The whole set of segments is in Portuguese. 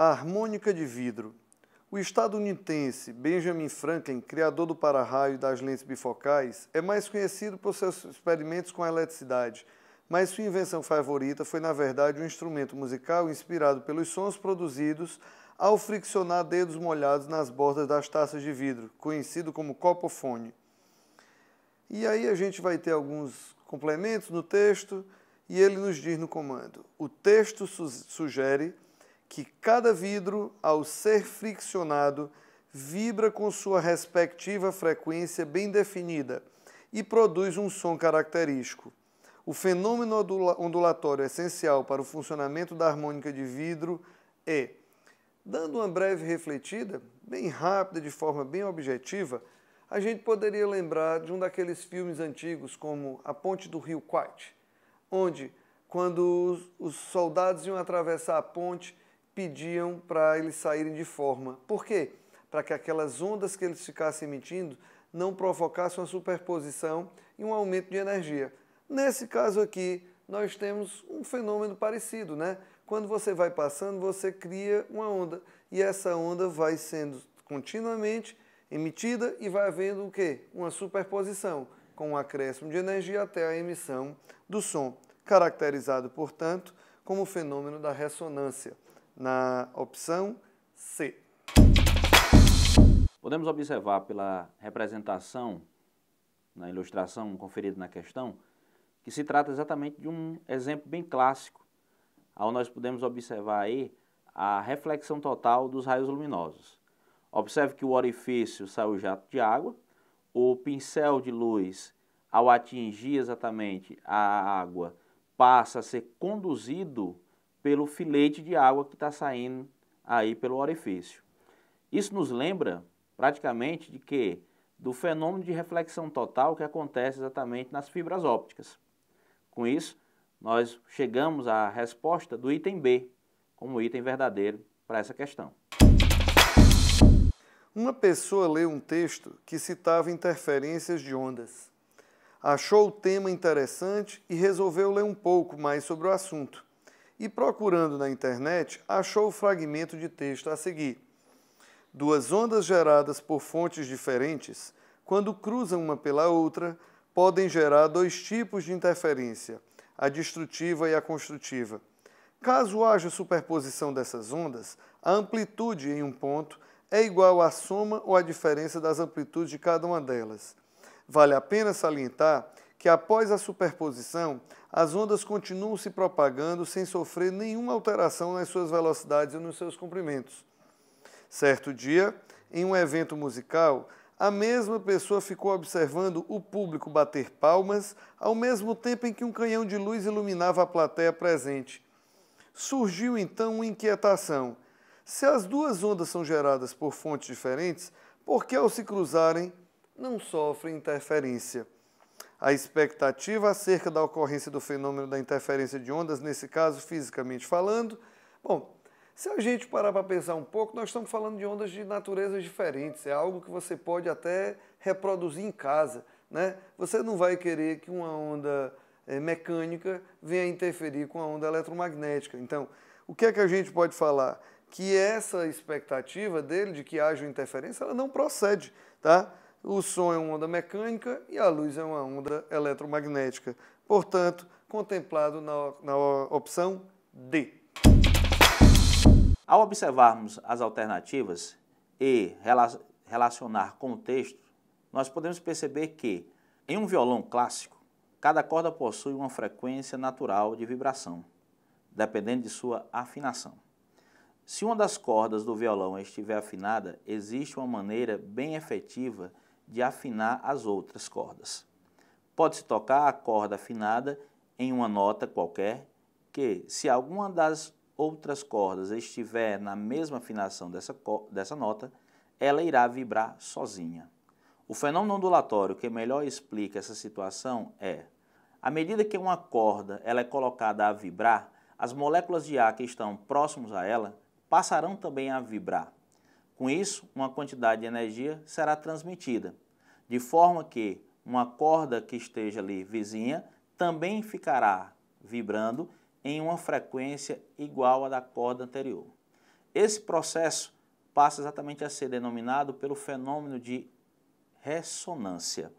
A harmônica de vidro. O estadunidense Benjamin Franklin, criador do para-raio e das lentes bifocais, é mais conhecido por seus experimentos com a eletricidade, mas sua invenção favorita foi, na verdade, um instrumento musical inspirado pelos sons produzidos ao friccionar dedos molhados nas bordas das taças de vidro, conhecido como copofone. E aí a gente vai ter alguns complementos no texto, e ele nos diz no comando: o texto sugere que cada vidro, ao ser friccionado, vibra com sua respectiva frequência bem definida e produz um som característico. O fenômeno ondulatório essencial para o funcionamento da harmônica de vidro é, dando uma breve refletida, bem rápida, de forma bem objetiva, a gente poderia lembrar de um daqueles filmes antigos como A Ponte do Rio Kwai, onde, quando os soldados iam atravessar a ponte, pediam para eles saírem de forma. Por quê? Para que aquelas ondas que eles ficassem emitindo não provocassem uma superposição e um aumento de energia. Nesse caso aqui, nós temos um fenômeno parecido, né? Quando você vai passando, você cria uma onda, e essa onda vai sendo continuamente emitida e vai havendo o quê? Uma superposição, com um acréscimo de energia até a emissão do som, caracterizado, portanto, como o fenômeno da ressonância, na opção C. Podemos observar pela representação, na ilustração conferida na questão, que se trata exatamente de um exemplo bem clássico, ao nós podemos observar aí a reflexão total dos raios luminosos. Observe que o orifício sai o jato de água, o pincel de luz, ao atingir exatamente a água, passa a ser conduzido pelo filete de água que está saindo aí pelo orifício. Isso nos lembra praticamente de quê? Do fenômeno de reflexão total que acontece exatamente nas fibras ópticas. Com isso, nós chegamos à resposta do item B, como item verdadeiro para essa questão. Uma pessoa leu um texto que citava interferências de ondas. Achou o tema interessante e resolveu ler um pouco mais sobre o assunto. E procurando na internet, achou o fragmento de texto a seguir. Duas ondas geradas por fontes diferentes, quando cruzam uma pela outra, podem gerar dois tipos de interferência, a destrutiva e a construtiva. Caso haja superposição dessas ondas, a amplitude em um ponto é igual à soma ou à diferença das amplitudes de cada uma delas. Vale a pena salientar que após a superposição, as ondas continuam se propagando sem sofrer nenhuma alteração nas suas velocidades e nos seus comprimentos. Certo dia, em um evento musical, a mesma pessoa ficou observando o público bater palmas ao mesmo tempo em que um canhão de luz iluminava a plateia presente. Surgiu então uma inquietação. Se as duas ondas são geradas por fontes diferentes, por que ao se cruzarem não sofrem interferência? A expectativa acerca da ocorrência do fenômeno da interferência de ondas, nesse caso, fisicamente falando, bom, se a gente parar para pensar um pouco, nós estamos falando de ondas de naturezas diferentes, é algo que você pode até reproduzir em casa, né? Você não vai querer que uma onda mecânica venha interferir com a onda eletromagnética. Então, o que é que a gente pode falar? Que essa expectativa dele de que haja interferência, ela não procede, tá? O som é uma onda mecânica e a luz é uma onda eletromagnética. Portanto, contemplado na opção D. Ao observarmos as alternativas e relacionar com o texto, nós podemos perceber que, em um violão clássico, cada corda possui uma frequência natural de vibração, dependendo de sua afinação. Se uma das cordas do violão estiver afinada, existe uma maneira bem efetiva de afinar as outras cordas. Pode-se tocar a corda afinada em uma nota qualquer, que, se alguma das outras cordas estiver na mesma afinação dessa nota, ela irá vibrar sozinha. O fenômeno ondulatório que melhor explica essa situação é, à medida que uma corda ela é colocada a vibrar, as moléculas de ar que estão próximos a ela passarão também a vibrar. Com isso, uma quantidade de energia será transmitida, de forma que uma corda que esteja ali vizinha também ficará vibrando em uma frequência igual à da corda anterior. Esse processo passa exatamente a ser denominado pelo fenômeno de ressonância,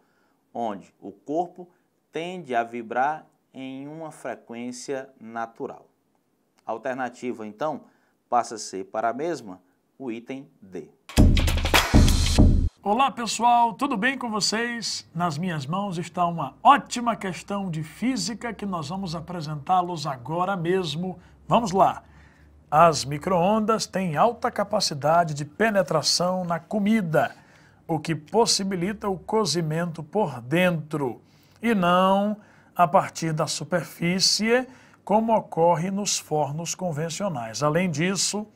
onde o corpo tende a vibrar em uma frequência natural. A alternativa, então, passa a ser para a mesma o item D. Olá pessoal, tudo bem com vocês? Nas minhas mãos está uma ótima questão de física que nós vamos apresentá-los agora mesmo. Vamos lá! As micro-ondas têm alta capacidade de penetração na comida, o que possibilita o cozimento por dentro e não a partir da superfície, como ocorre nos fornos convencionais. Além disso,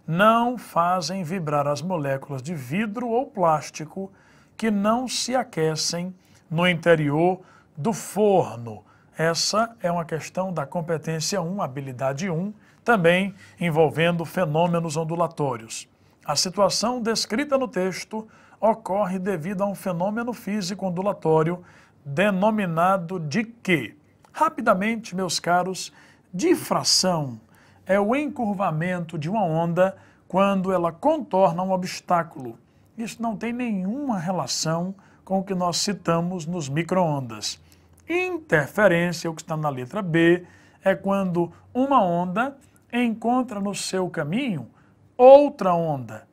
não fazem vibrar as moléculas de vidro ou plástico que não se aquecem no interior do forno. Essa é uma questão da competência 1, habilidade 1, também envolvendo fenômenos ondulatórios. A situação descrita no texto ocorre devido a um fenômeno físico ondulatório denominado de quê? Rapidamente, meus caros, difração é o encurvamento de uma onda quando ela contorna um obstáculo. Isso não tem nenhuma relação com o que nós citamos nos micro-ondas. Interferência, o que está na letra B, é quando uma onda encontra no seu caminho outra onda.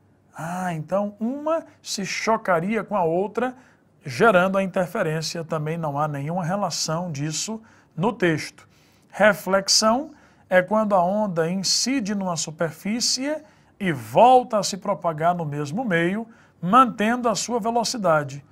Então uma se chocaria com a outra, gerando a interferência. Também não há nenhuma relação disso no texto. Reflexão é quando a onda incide numa superfície e volta a se propagar no mesmo meio, mantendo a sua velocidade.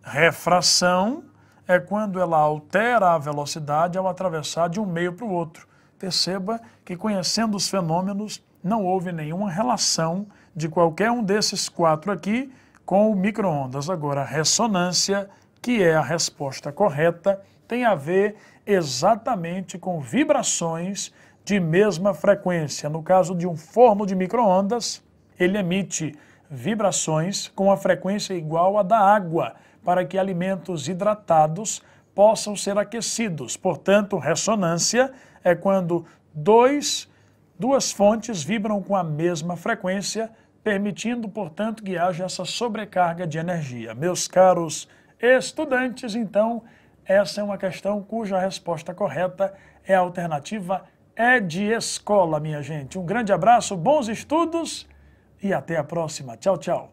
Refração é quando ela altera a velocidade ao atravessar de um meio para o outro. Perceba que, conhecendo os fenômenos, não houve nenhuma relação de qualquer um desses quatro aqui com o micro-ondas. Agora, a ressonância, que é a resposta correta, tem a ver exatamente com vibrações de mesma frequência. No caso de um forno de micro-ondas, ele emite vibrações com a frequência igual à da água, para que alimentos hidratados possam ser aquecidos. Portanto, ressonância é quando duas fontes vibram com a mesma frequência, permitindo, portanto, que haja essa sobrecarga de energia. Meus caros estudantes, então, essa é uma questão cuja resposta correta é a alternativa E de escola, minha gente. Um grande abraço, bons estudos e até a próxima. Tchau, tchau.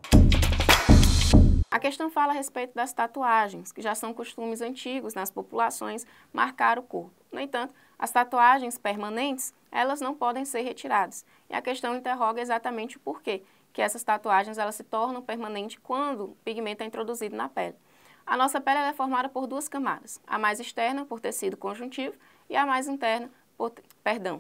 A questão fala a respeito das tatuagens, que já são costumes antigos nas populações marcar o corpo. No entanto, as tatuagens permanentes, elas não podem ser retiradas. E a questão interroga exatamente o porquê que essas tatuagens elas se tornam permanentes quando o pigmento é introduzido na pele. A nossa pele é formada por duas camadas, a mais externa por tecido conjuntivo e a mais interna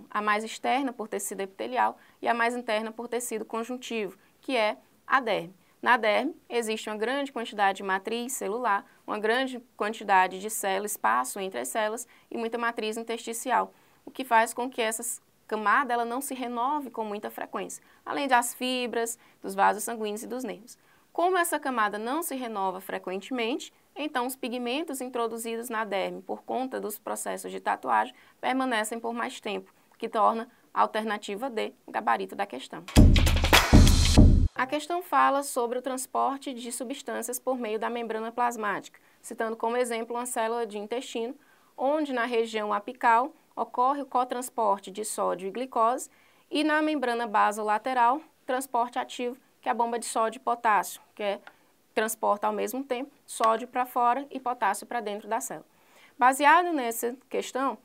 a mais externa por tecido epitelial e a mais interna por tecido conjuntivo, que é a derme. Na derme existe uma grande quantidade de matriz celular, uma grande quantidade de células, espaço entre as células e muita matriz intersticial, o que faz com que essa camada ela não se renove com muita frequência, além das fibras, dos vasos sanguíneos e dos nervos. Como essa camada não se renova frequentemente, então os pigmentos introduzidos na derme por conta dos processos de tatuagem permanecem por mais tempo, que torna a alternativa D o gabarito da questão. A questão fala sobre o transporte de substâncias por meio da membrana plasmática, citando como exemplo uma célula de intestino, onde na região apical ocorre o cotransporte de sódio e glicose e na membrana basolateral, transporte ativo, que é a bomba de sódio e potássio, que transporta ao mesmo tempo sódio para fora e potássio para dentro da célula. Baseado nessa questão,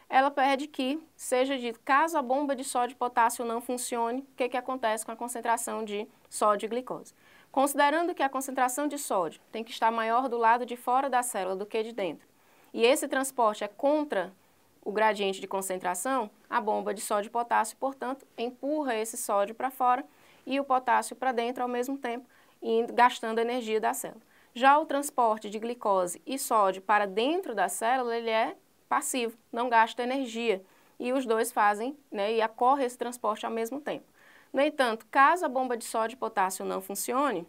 ela pede que seja dito, caso a bomba de sódio e potássio não funcione, o que acontece com a concentração de sódio e glicose. Considerando que a concentração de sódio tem que estar maior do lado de fora da célula do que de dentro, e esse transporte é contra o gradiente de concentração, a bomba de sódio e potássio, portanto, empurra esse sódio para fora e o potássio para dentro ao mesmo tempo, gastando a energia da célula. Já o transporte de glicose e sódio para dentro da célula, ele é passivo, não gasta energia, e os dois fazem, e ocorre esse transporte ao mesmo tempo. No entanto, caso a bomba de sódio e potássio não funcione,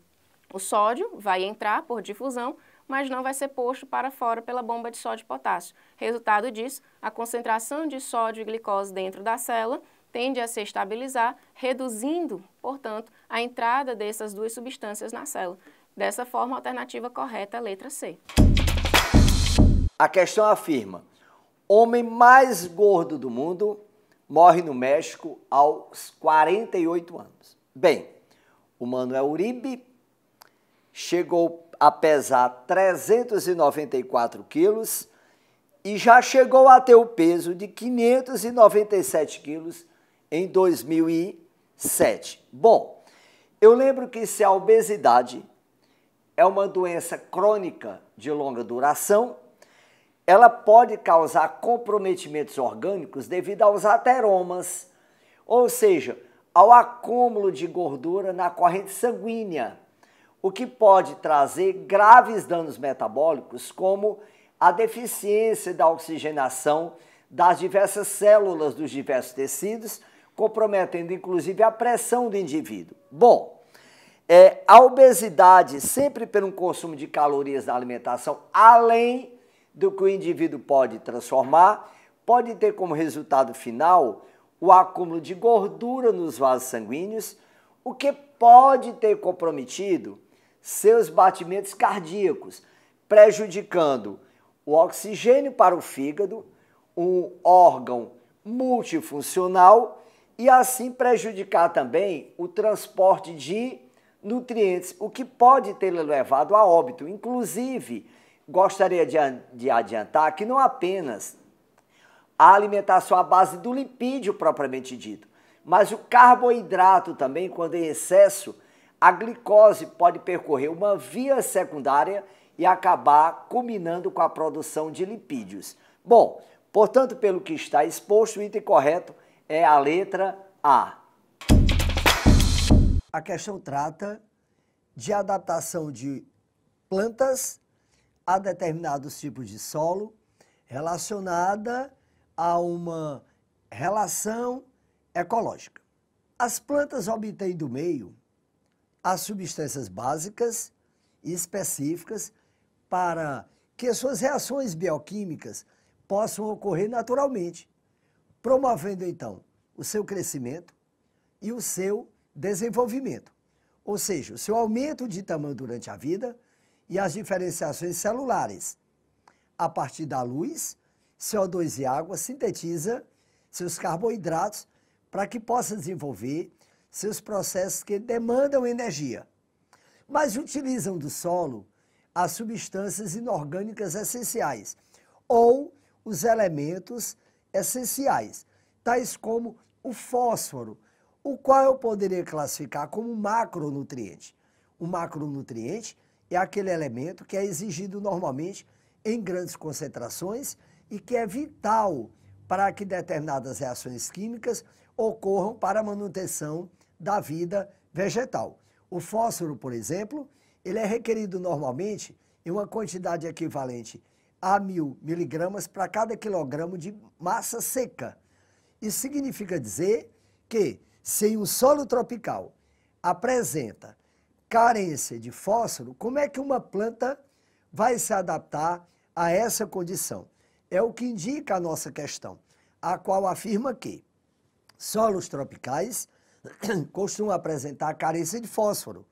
o sódio vai entrar por difusão, mas não vai ser posto para fora pela bomba de sódio e potássio. Resultado disso, a concentração de sódio e glicose dentro da célula tende a se estabilizar, reduzindo, portanto, a entrada dessas duas substâncias na célula. Dessa forma, a alternativa correta é a letra C. A questão afirma: homem mais gordo do mundo morre no México aos 48 anos. Bem, o Manuel Uribe chegou a pesar 394 quilos e já chegou a ter o peso de 597 quilos em 2007. Bom, eu lembro que se a obesidade é uma doença crônica de longa duração, ela pode causar comprometimentos orgânicos devido aos ateromas, ou seja, ao acúmulo de gordura na corrente sanguínea, o que pode trazer graves danos metabólicos, como a deficiência da oxigenação das diversas células dos diversos tecidos, comprometendo inclusive a pressão do indivíduo. Bom, a obesidade, sempre pelo consumo de calorias na alimentação, além do que o indivíduo pode transformar, pode ter como resultado final o acúmulo de gordura nos vasos sanguíneos, o que pode ter comprometido seus batimentos cardíacos, prejudicando o oxigênio para o fígado, um órgão multifuncional, e assim prejudicar também o transporte de nutrientes, o que pode ter levado a óbito. Inclusive, gostaria de adiantar que não apenas a alimentação à base do lipídio propriamente dito, mas o carboidrato também, quando em excesso, a glicose pode percorrer uma via secundária e acabar culminando com a produção de lipídios. Bom, portanto, pelo que está exposto, o item correto é a letra A. A questão trata de adaptação de plantas a determinados tipos de solo relacionada a uma relação ecológica. As plantas obtêm do meio as substâncias básicas e específicas para que suas reações bioquímicas possam ocorrer naturalmente, promovendo então o seu crescimento e o seu desenvolvimento, ou seja, o seu aumento de tamanho durante a vida e as diferenciações celulares. A partir da luz, CO2 e água sintetiza seus carboidratos para que possa desenvolver seus processos que demandam energia, mas utilizam do solo as substâncias inorgânicas essenciais ou os elementos essenciais, tais como o fósforo, o qual eu poderia classificar como macronutriente. O macronutriente é aquele elemento que é exigido normalmente em grandes concentrações e que é vital para que determinadas reações químicas ocorram para a manutenção da vida vegetal. O fósforo, por exemplo, ele é requerido normalmente em uma quantidade equivalente a 1000 miligramas para cada quilograma de massa seca. Isso significa dizer que, se um solo tropical apresenta carência de fósforo, como é que uma planta vai se adaptar a essa condição? É o que indica a nossa questão, a qual afirma que solos tropicais costumam apresentar carência de fósforo.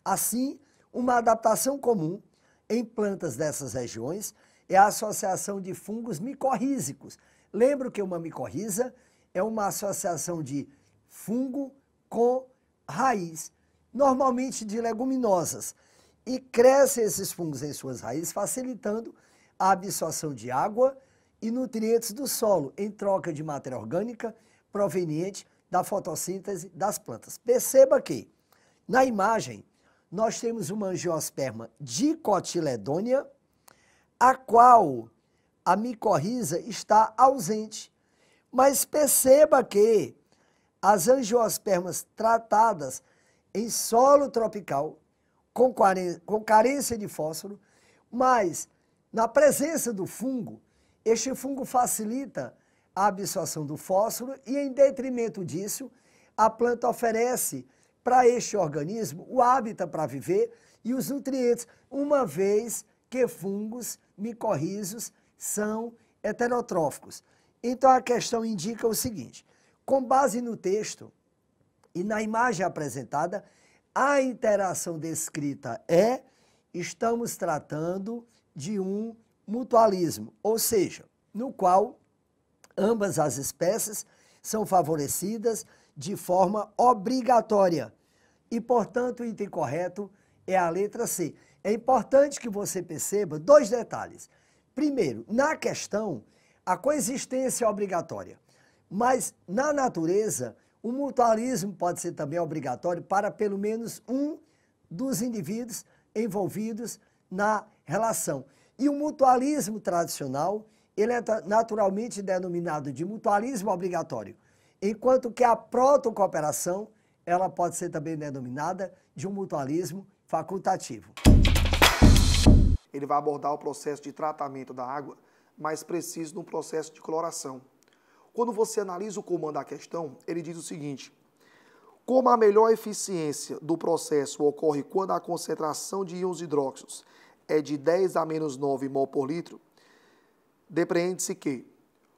Assim, uma adaptação comum em plantas dessas regiões é a associação de fungos micorrízicos. Lembro que uma micorriza é uma associação de fungo com raiz, normalmente de leguminosas, e crescem esses fungos em suas raízes, facilitando a absorção de água e nutrientes do solo, em troca de matéria orgânica proveniente da fotossíntese das plantas. Perceba que, na imagem, nós temos uma angiosperma dicotiledônea, a qual a micorriza está ausente. Mas perceba que as angiospermas tratadas em solo tropical, com carência de fósforo, mas na presença do fungo, este fungo facilita a absorção do fósforo e, em detrimento disso, a planta oferece para este organismo o hábitat para viver e os nutrientes, uma vez que fungos micorrízicos são heterotróficos. Então a questão indica o seguinte: Com base no texto e na imagem apresentada, a interação descrita estamos tratando de um mutualismo, ou seja, no qual ambas as espécies são favorecidas de forma obrigatória. E, portanto, o item correto é a letra C. É importante que você perceba 2 detalhes. Primeiro, na questão, a coexistência é obrigatória, mas na natureza, o mutualismo pode ser também obrigatório para pelo menos um dos indivíduos envolvidos na relação. E o mutualismo tradicional, ele é naturalmente denominado de mutualismo obrigatório, enquanto que a protocooperação, ela pode ser também denominada de um mutualismo facultativo. Ele vai abordar o processo de tratamento da água, mais preciso no processo de cloração. Quando você analisa o comando da questão, ele diz o seguinte: como a melhor eficiência do processo ocorre quando a concentração de íons hidróxidos é de 10 a menos 9 mol por litro, depreende-se que,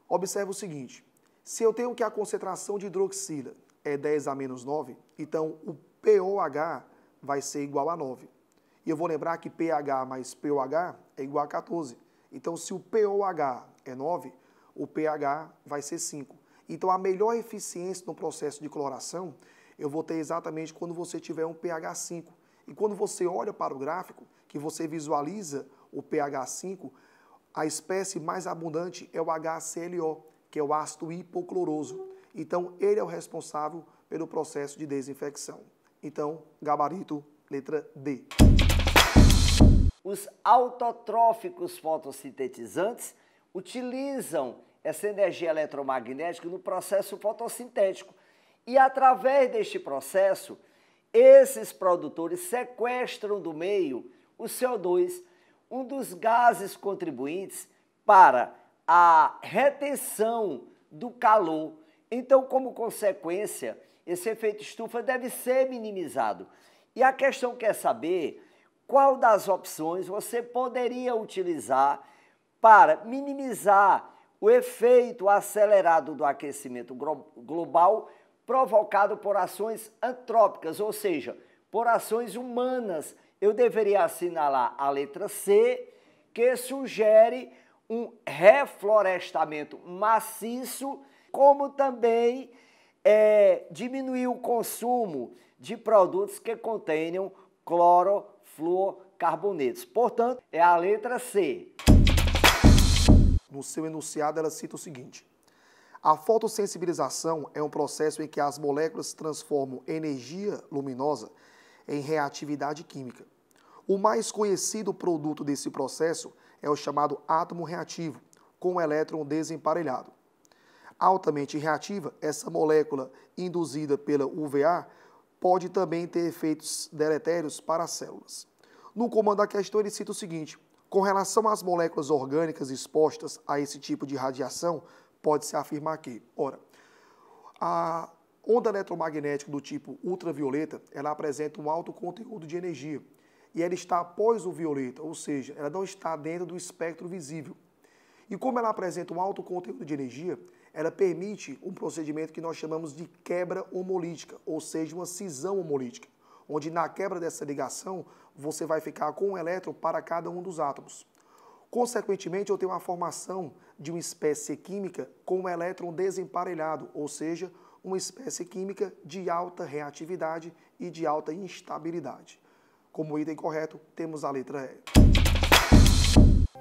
observe o seguinte, se eu tenho que a concentração de hidroxila é 10 a menos 9, então o pOH vai ser igual a 9. E eu vou lembrar que pH mais pOH é igual a 14. Então, se o pOH é 9, o pH vai ser 5. Então, a melhor eficiência no processo de cloração, eu vou ter exatamente quando você tiver um pH 5. E quando você olha para o gráfico, que você visualiza o pH 5, a espécie mais abundante é o HClO, que é o ácido hipocloroso. Então, ele é o responsável pelo processo de desinfecção. Então, gabarito, letra D. Os autotróficos fotossintetizantes utilizam essa energia eletromagnética no processo fotossintético. E, através deste processo, esses produtores sequestram do meio o CO2, um dos gases contribuintes para a retenção do calor. Então, como consequência, esse efeito estufa deve ser minimizado. E a questão quer saber qual das opções você poderia utilizar para minimizar o efeito acelerado do aquecimento global provocado por ações antrópicas, ou seja, por ações humanas. Eu deveria assinalar a letra C, que sugere um reflorestamento maciço, como também diminuir o consumo de produtos que contenham clorofluorcarbonetos. Portanto, é a letra C. No seu enunciado, ela cita o seguinte: a fotossensibilização é um processo em que as moléculas transformam energia luminosa em reatividade química. O mais conhecido produto desse processo é o chamado átomo reativo, com o elétron desemparelhado. Altamente reativa, essa molécula induzida pela UVA pode também ter efeitos deletérios para as células. No comando da questão, ele cita o seguinte: com relação às moléculas orgânicas expostas a esse tipo de radiação, pode-se afirmar que, ora, a onda eletromagnética do tipo ultravioleta, ela apresenta um alto conteúdo de energia e ela está após o violeta, ou seja, ela não está dentro do espectro visível. E como ela apresenta um alto conteúdo de energia, ela permite um procedimento que nós chamamos de quebra homolítica, ou seja, uma cisão homolítica, onde na quebra dessa ligação você vai ficar com um elétron para cada um dos átomos. Consequentemente, eu tenho uma formação de uma espécie química com um elétron desemparelhado, ou seja, uma espécie química de alta reatividade e de alta instabilidade. Como item correto, temos a letra E.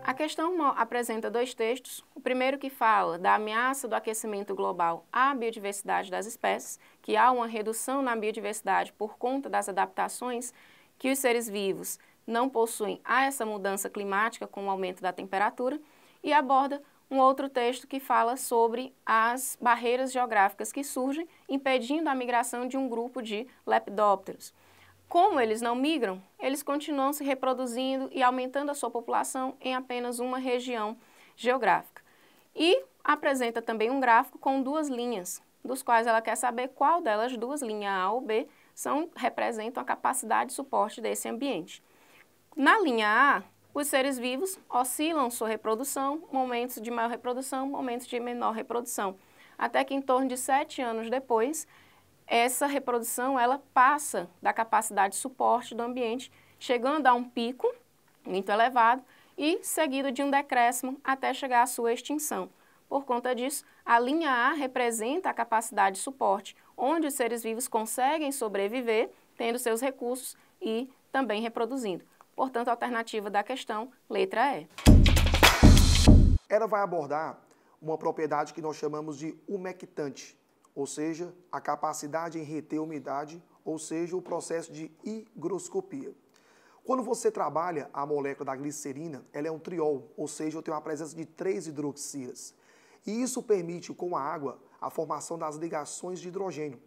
A questão apresenta 2 textos. O primeiro que fala da ameaça do aquecimento global à biodiversidade das espécies, que há uma redução na biodiversidade por conta das adaptações que os seres vivos não possuem a essa mudança climática com o aumento da temperatura, e aborda um outro texto que fala sobre as barreiras geográficas que surgem, impedindo a migração de um grupo de lepidópteros. Como eles não migram, eles continuam se reproduzindo e aumentando a sua população em apenas uma região geográfica. E apresenta também um gráfico com 2 linhas, dos quais ela quer saber qual delas 2, linha A ou B, representam a capacidade de suporte desse ambiente. Na linha A, os seres vivos oscilam sua reprodução, momentos de maior reprodução, momentos de menor reprodução. até que em torno de 7 anos depois, essa reprodução ela passa da capacidade de suporte do ambiente, chegando a um pico muito elevado e seguido de um decréscimo até chegar à sua extinção. Por conta disso, a linha A representa a capacidade de suporte, onde os seres vivos conseguem sobreviver, tendo seus recursos e também reproduzindo. Portanto, a alternativa da questão, letra E. Ela vai abordar uma propriedade que nós chamamos de umectante, ou seja, a capacidade em reter umidade, ou seja, o processo de higroscopia. Quando você trabalha a molécula da glicerina, ela é um triol, ou seja, eu tenho a presença de 3 hidroxilas. E isso permite, com a água, a formação das ligações de hidrogênio.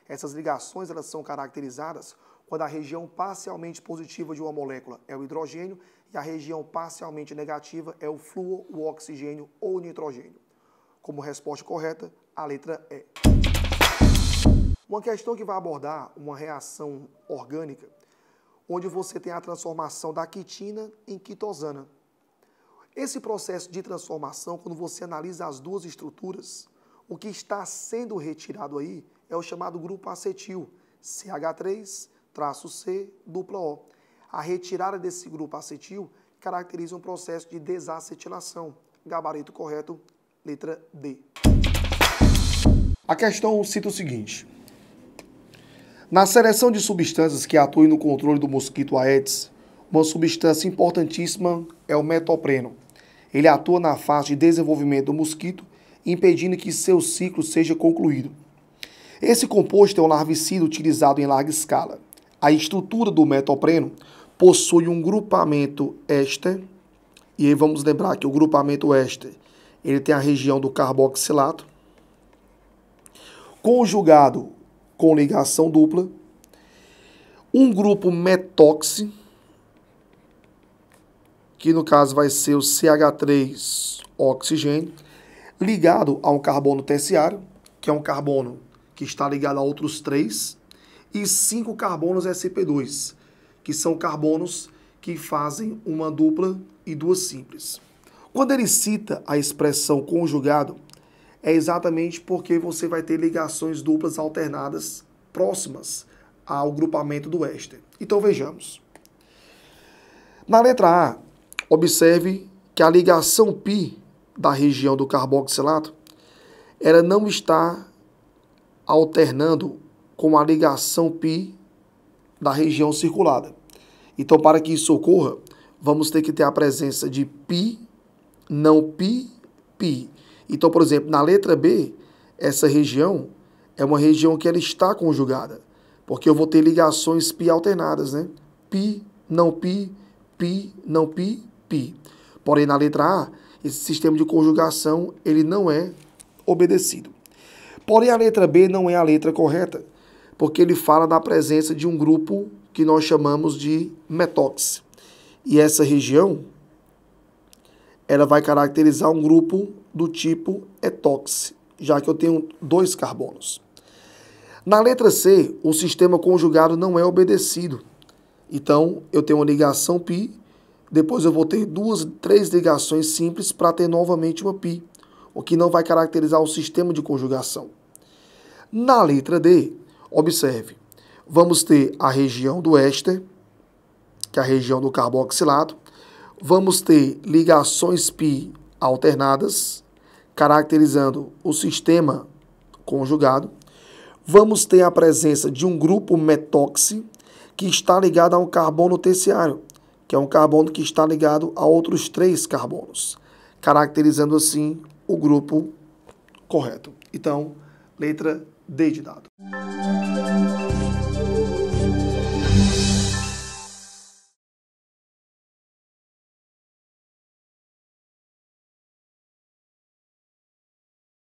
Essas ligações elas são caracterizadas quando a região parcialmente positiva de uma molécula é o hidrogênio e a região parcialmente negativa é o flúor, o oxigênio ou o nitrogênio. Como resposta correta, a letra E. Uma questão que vai abordar uma reação orgânica, onde você tem a transformação da quitina em quitosana. Esse processo de transformação, quando você analisa as duas estruturas, o que está sendo retirado aí é o chamado grupo acetil, CH3-C-O. A retirada desse grupo acetil caracteriza um processo de desacetilação. Gabarito correto, letra D. A questão cita o seguinte. Na seleção de substâncias que atuem no controle do mosquito Aedes, uma substância importantíssima é o metopreno. Ele atua na fase de desenvolvimento do mosquito, impedindo que seu ciclo seja concluído. Esse composto é um larvicida utilizado em larga escala. A estrutura do metopreno possui um grupamento éster, e aí vamos lembrar que o grupamento éster ele tem a região do carboxilato, conjugado com ligação dupla, um grupo metóxi, que no caso vai ser o CH3 oxigênio, ligado a um carbono terciário, que é um carbono que está ligado a outros 3, e 5 carbonos sp2, que são carbonos que fazem uma dupla e 2 simples. Quando ele cita a expressão conjugado, é exatamente porque você vai ter ligações duplas alternadas próximas ao grupamento do éster. Então vejamos. Na letra A, observe que a ligação π da região do carboxilato ela não está alternando com a ligação π da região circulada. Então, para que isso ocorra, vamos ter que ter a presença de π, não π, π. Então, por exemplo, na letra B, essa região é uma região que ela está conjugada, porque eu vou ter ligações π alternadas, né? π, não π, π, não π, π. Porém, na letra A, esse sistema de conjugação ele não é obedecido. Porém, a letra B não é a letra correta, porque ele fala da presença de um grupo que nós chamamos de metóxi. E essa região, ela vai caracterizar um grupo do tipo etóxi, já que eu tenho 2 carbonos. Na letra C, o sistema conjugado não é obedecido. Então, eu tenho uma ligação π, depois eu vou ter 2, 3 ligações simples para ter novamente uma π, o que não vai caracterizar o sistema de conjugação. Na letra D, observe, vamos ter a região do éster, que é a região do carboxilato, vamos ter ligações π alternadas, caracterizando o sistema conjugado, vamos ter a presença de um grupo metóxi, que está ligado a um carbono terciário, que é um carbono que está ligado a outros 3 carbonos, caracterizando assim o grupo correto. Então, letra D de dado.